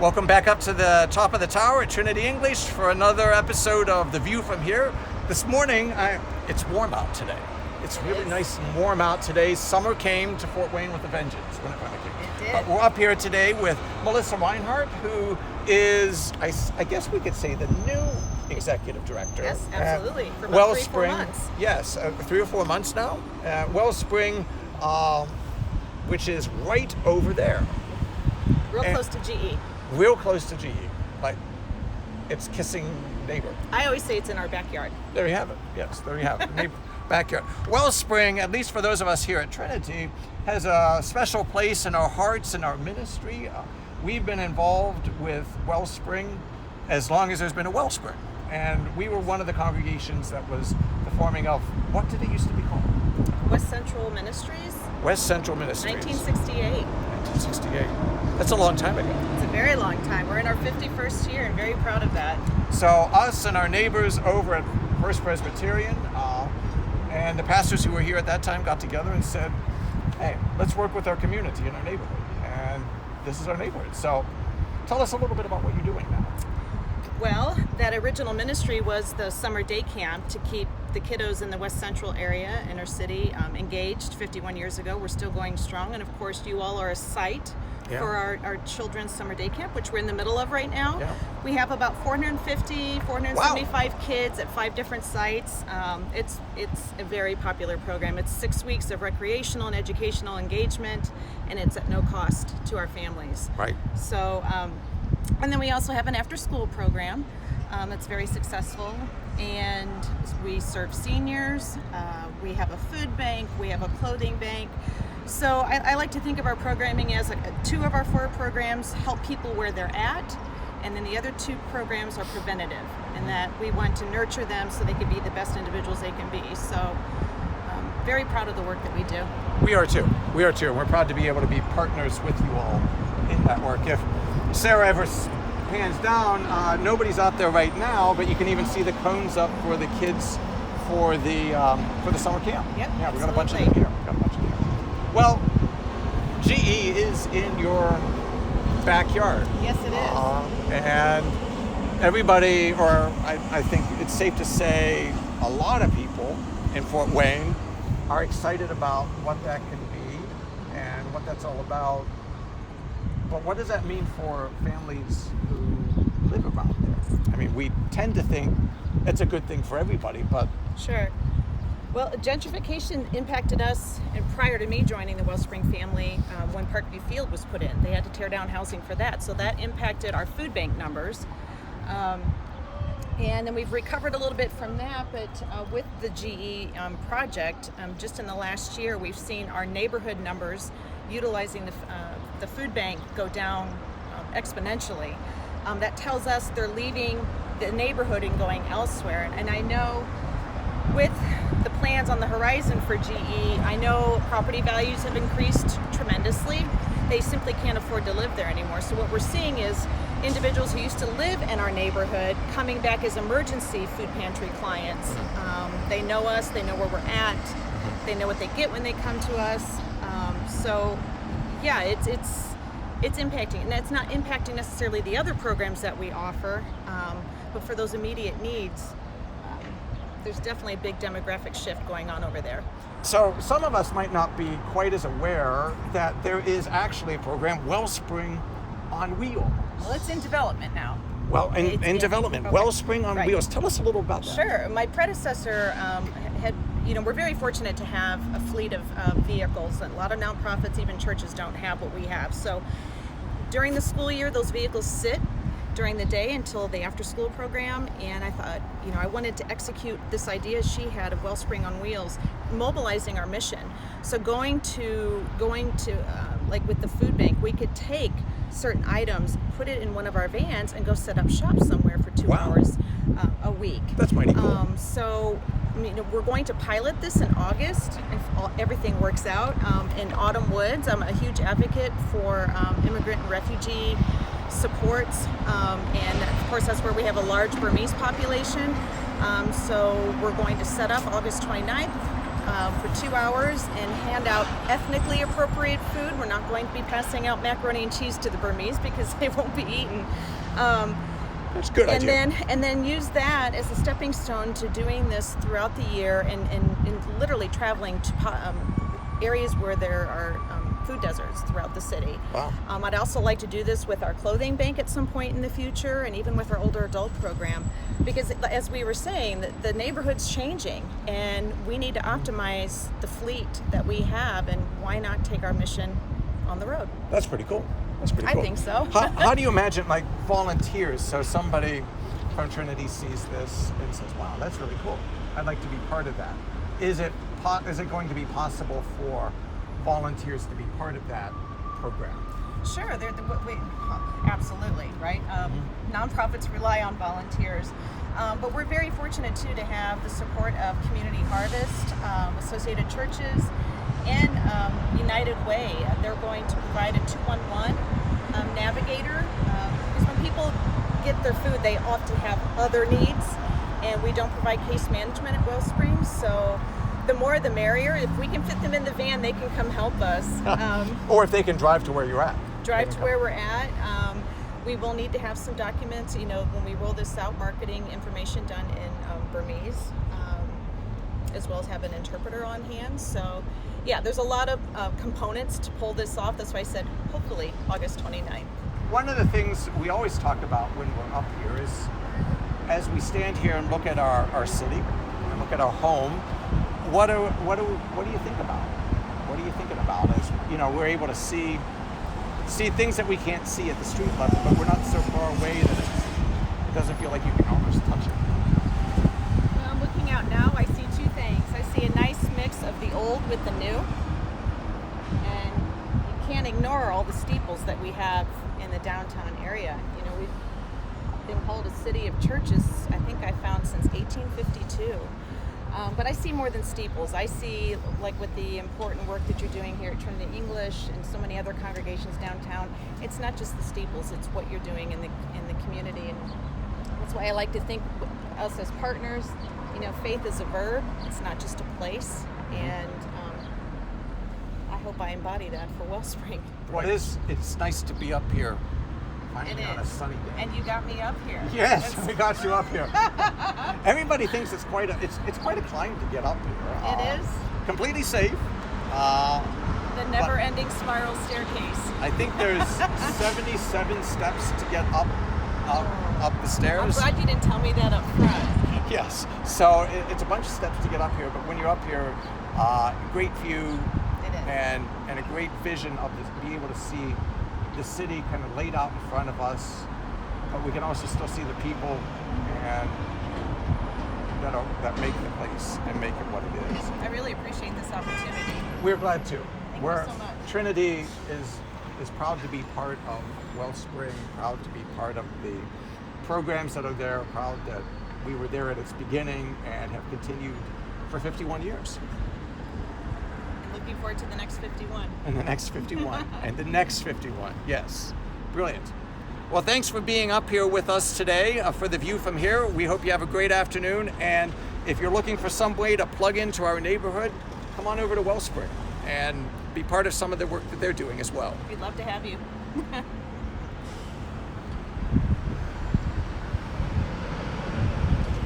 Welcome back up to the top of the tower at Trinity English for another episode of The View from Here. This morning, it's warm out today. It's really nice and warm out today. Summer came to Fort Wayne with a vengeance when it finally came. It did. But we're up here today with Melissa Rinehart, who is, I guess we could say, the new executive director. Yes, absolutely. For about Wellspring. 3 or 4 months. Yes, 3 or 4 months now. Wellspring, which is right over there. Real close to GE. Real close to GE. Like, it's kissing neighbor. I always say it's in our backyard. There you have it. Yes, there you have it. Neighbor, backyard. Wellspring, at least for those of us here at Trinity, has a special place in our hearts and our ministry. We've been involved with Wellspring as long as there's been a Wellspring. And we were one of the congregations that was the forming of, what did it used to be called? West Central Ministries. West Central Ministries. 1968. 1968. That's a long time ago. It's a very long time. We're in our 51st year and very proud of that. So us and our neighbors over at First Presbyterian and the pastors who were here at that time got together and said, hey, let's work with our community and our neighborhood. And this is our neighborhood. So tell us a little bit about what you're doing now. Well, that original ministry was the summer day camp to keep the kiddos in the West Central area in our city engaged 51 years ago. We're still going strong. And of course, you all are a site for our children's summer day camp, which we're in the middle of right now. Yeah. We have about 475 kids at 5 different sites. It's a very popular program. It's 6 weeks of recreational and educational engagement, and it's at no cost to our families. Right. So, and then we also have an after-school program that's very successful, and we serve seniors. We have a food bank. We have a clothing bank. So I like to think of our programming as 2 of our 4 programs help people where they're at, and then the other 2 programs are preventative, in that we want to nurture them so they can be the best individuals they can be. So very proud of the work that we do. We are too. We are too. And we're proud to be able to be partners with you all in that work. If Sarah ever pans down, nobody's out there right now, but you can even see the cones up for the kids for the summer camp. Yep, yeah, we got a bunch of absolutely. them here. Well, GE is in your backyard. Yes, it is. And everybody, or I think it's safe to say a lot of people in Fort Wayne are excited about what that can be and what that's all about. But what does that mean for families who live around there? I mean, we tend to think it's a good thing for everybody, but... Sure. Well, gentrification impacted us, and prior to me joining the Wellspring family, when Parkview Field was put in, they had to tear down housing for that. So that impacted our food bank numbers. And then we've recovered a little bit from that, but with the GE project, just in the last year, we've seen our neighborhood numbers utilizing the food bank go down exponentially. That tells us they're leaving the neighborhood and going elsewhere. And I know with the plans on the horizon for GE, I know property values have increased tremendously. They simply can't afford to live there anymore. So what we're seeing is individuals who used to live in our neighborhood coming back as emergency food pantry clients. They know us, they know where we're at, they know what they get when they come to us. So yeah, it's impacting, and it's not impacting necessarily the other programs that we offer, but for those immediate needs, there's definitely a big demographic shift going on over there. So some of us might not be quite as aware that there is actually a program, Wellspring on Wheels. Well, it's in development now. Well, in development, okay. Wellspring on Right. Wheels. Tell us a little about that. Sure. My predecessor had, we're very fortunate to have a fleet of vehicles. A lot of nonprofits, even churches, don't have what we have. So during the school year, those vehicles sit during the day until the after-school program, and I thought, I wanted to execute this idea she had of Wellspring on Wheels, mobilizing our mission. So going to like with the food bank, we could take certain items, put it in one of our vans, and go set up shop somewhere for 2 hours a week. That's mighty cool. So we're going to pilot this in August if everything works out. In Autumn Woods, I'm a huge advocate for immigrant and refugee supports, and of course that's where we have a large Burmese population. So we're going to set up August 29th for 2 hours and hand out ethnically appropriate food. We're not going to be passing out macaroni and cheese to the Burmese because they won't be eaten. That's a good idea. And then use that as a stepping stone to doing this throughout the year and literally traveling to areas where there are food deserts throughout the city. Wow. I'd also like to do this with our clothing bank at some point in the future, and even with our older adult program, because as we were saying, the neighborhood's changing and we need to optimize the fleet that we have, and why not take our mission on the road? That's pretty cool. That's pretty cool. I think so. How do you imagine like volunteers? So somebody from Trinity sees this and says, wow, that's really cool. I'd like to be part of that. Is it going to be possible for volunteers to be part of that program? Sure, absolutely, right? Nonprofits rely on volunteers, but we're very fortunate too to have the support of Community Harvest, Associated Churches, and United Way. They're going to provide a 211 navigator, because when people get their food, they often have other needs, and we don't provide case management at Wellspring, so the more the merrier. If we can fit them in the van, they can come help us. Or if they can drive to where you're at. Drive to where we're at. We will need to have some documents, when we roll this out, marketing information done in Burmese, as well as have an interpreter on hand. So yeah, there's a lot of components to pull this off. That's why I said hopefully August 29th. One of the things we always talk about when we're up here is, as we stand here and look at our city and look at our home, what do you think about? What are you thinking about as we're able to see things that we can't see at the street level, but we're not so far away that it doesn't feel like you can almost touch it. Well, I'm looking out now, I see two things. I see a nice mix of the old with the new, and you can't ignore all the steeples that we have in the downtown area. We've been called a city of churches, I think I found, since 1852. But I see more than steeples. I see, like with the important work that you're doing here at Trinity English and so many other congregations downtown, it's not just the steeples, it's what you're doing in the community. And that's why I like to think us as partners, faith is a verb, it's not just a place. And I hope I embody that for Wellspring. Well, it's nice to be up here. It on a is. sunny day. And you got me up here. Yes, we got you up here. Everybody thinks it's quite a climb to get up here. It is. Completely safe. The never-ending spiral staircase. I think there's 77 steps to get up the stairs. I'm glad you didn't tell me that up front. Yes. So it's a bunch of steps to get up here, but when you're up here, great view and a great vision of this, be able to see the city kind of laid out in front of us, but we can also still see the people and that make the place and make it what it is. I really appreciate this opportunity. We're glad to. Thank you so much. Trinity is proud to be part of Wellspring, proud to be part of the programs that are there, proud that we were there at its beginning and have continued for 51 years. Looking forward to the next 51. And the next 51. And the next 51. Yes. Brilliant. Well, thanks for being up here with us today for the view from here. We hope you have a great afternoon. And if you're looking for some way to plug into our neighborhood, come on over to Wellspring and be part of some of the work that they're doing as well. We'd love to have you.